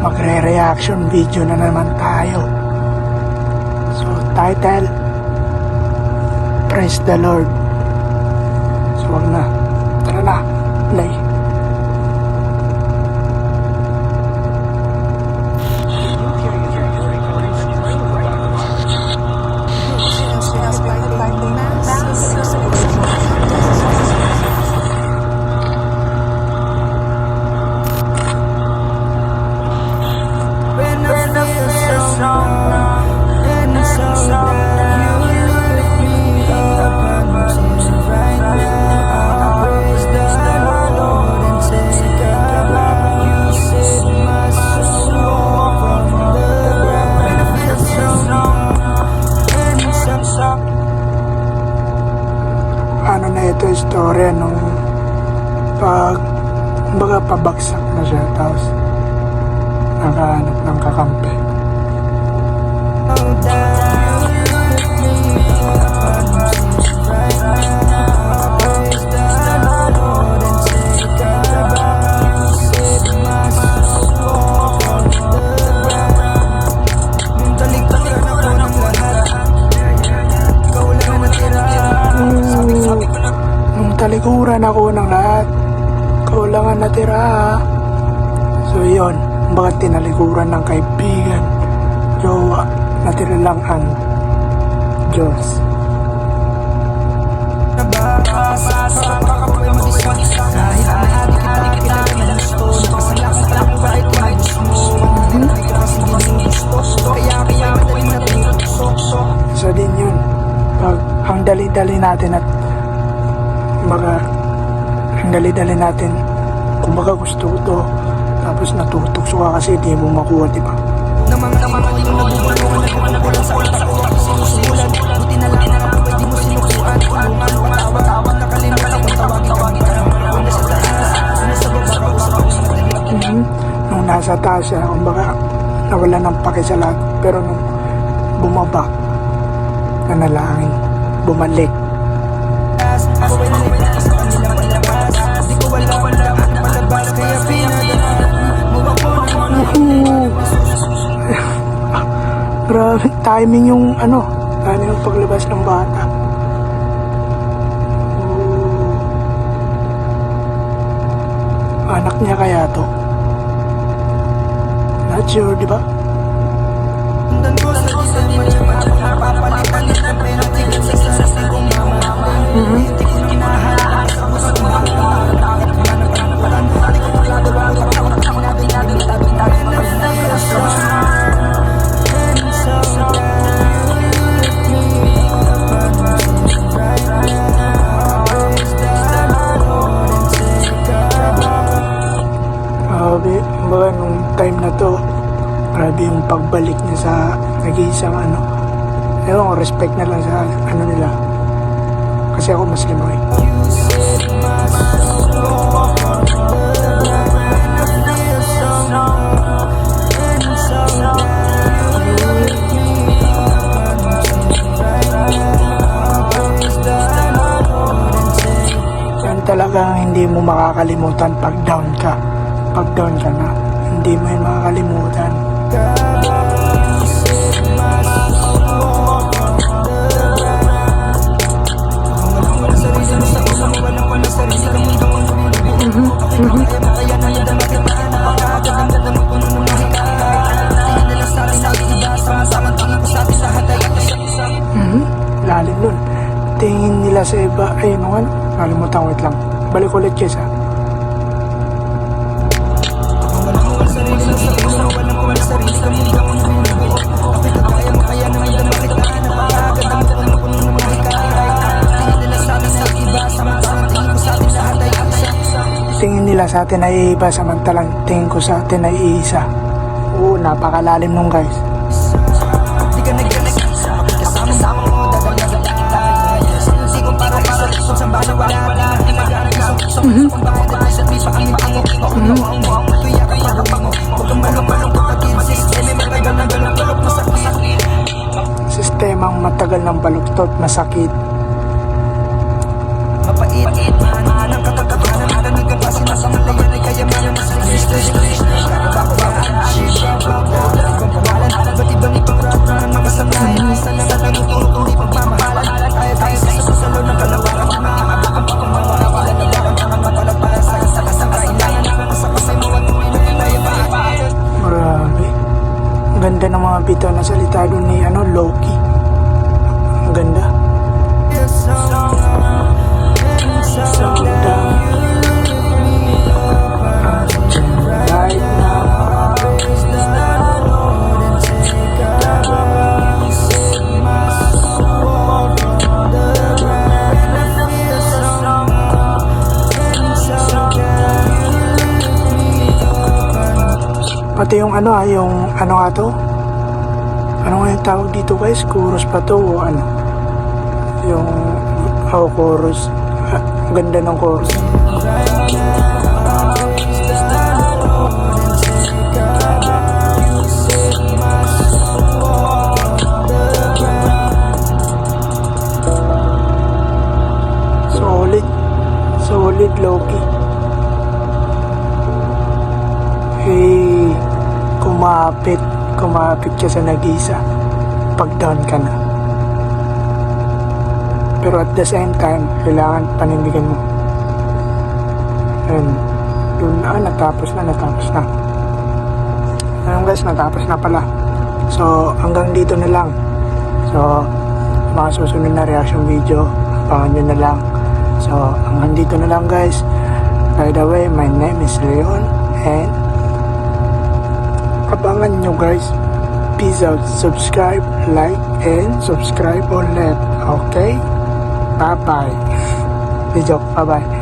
magre-reaction video na naman tayo. So title, Praise the Lord. So wag na, tara na, play. Ano na ito, istorya nung kumbaga pabagsak na siya, tapos nakahanap ng kakampi. Talikuran ako ng lahat, kaulangan natira. So yun, bakit tinalikuran ng kaibigan, jowa, natira lang ang Diyos. So din yun, pag ang dali-dali natin at ang dali-dali natin, kumbaga gusto ko to, tapos natutokso ka kasi di mo makuha, diba? Nung nasa taas siya, kumbaga nawala ng pake sa lahat, pero nung bumaba, nanalangin, bumalik. Grabe, timing yung timing yung paglabas ng bata. Anak niya kaya to? Not sure, di ba? Kumbaga nung time na to, grabe yung pagbalik niya sa nag-iisang ewan ko, respect na lang sa nila, kasi ako Muslim eh. Yan talagang hindi mo makakalimutan pag down ka. Pag down ka na, hindi mo yun makakalimutan. Lalim nun. Tingin nila sa iba, ay naman, kalimutan, wait lang. Balik ulit guys ha. Tingin nila sa atin ay iba, samantalang tingin ko sa atin ay isa. Oo, napakalalim nung guys. Sistemang matagal ng baluktot, masakit. Mapait, ng katatapanan, nagkakasin na sa malayan ay kayamanan, masakit. Grabe. Ang ganda ng mga bitaw na salita doon ni Loki. Ang ganda. So down. Right now. Pati yung yung nga to? Ano nga yung tawag dito guys? Chorus pa to o ano? Yung chorus. Ang ganda ng chorus. Solid Loki. Hey, kumapit ka sa nag-isa pag down ka na. Pero at the same time, kailangan panindigan mo. And yun natapos na. Ayun guys, natapos na pala. So, hanggang dito na lang. So, mga susunod na reaction video, abangan nyo na lang. So, hanggang dito na lang guys. By the way, my name is Leon and abangan nyo guys. Peace out. Subscribe, like, and subscribe ulit. Okay? Bye-bye. Di joke. Bye-bye.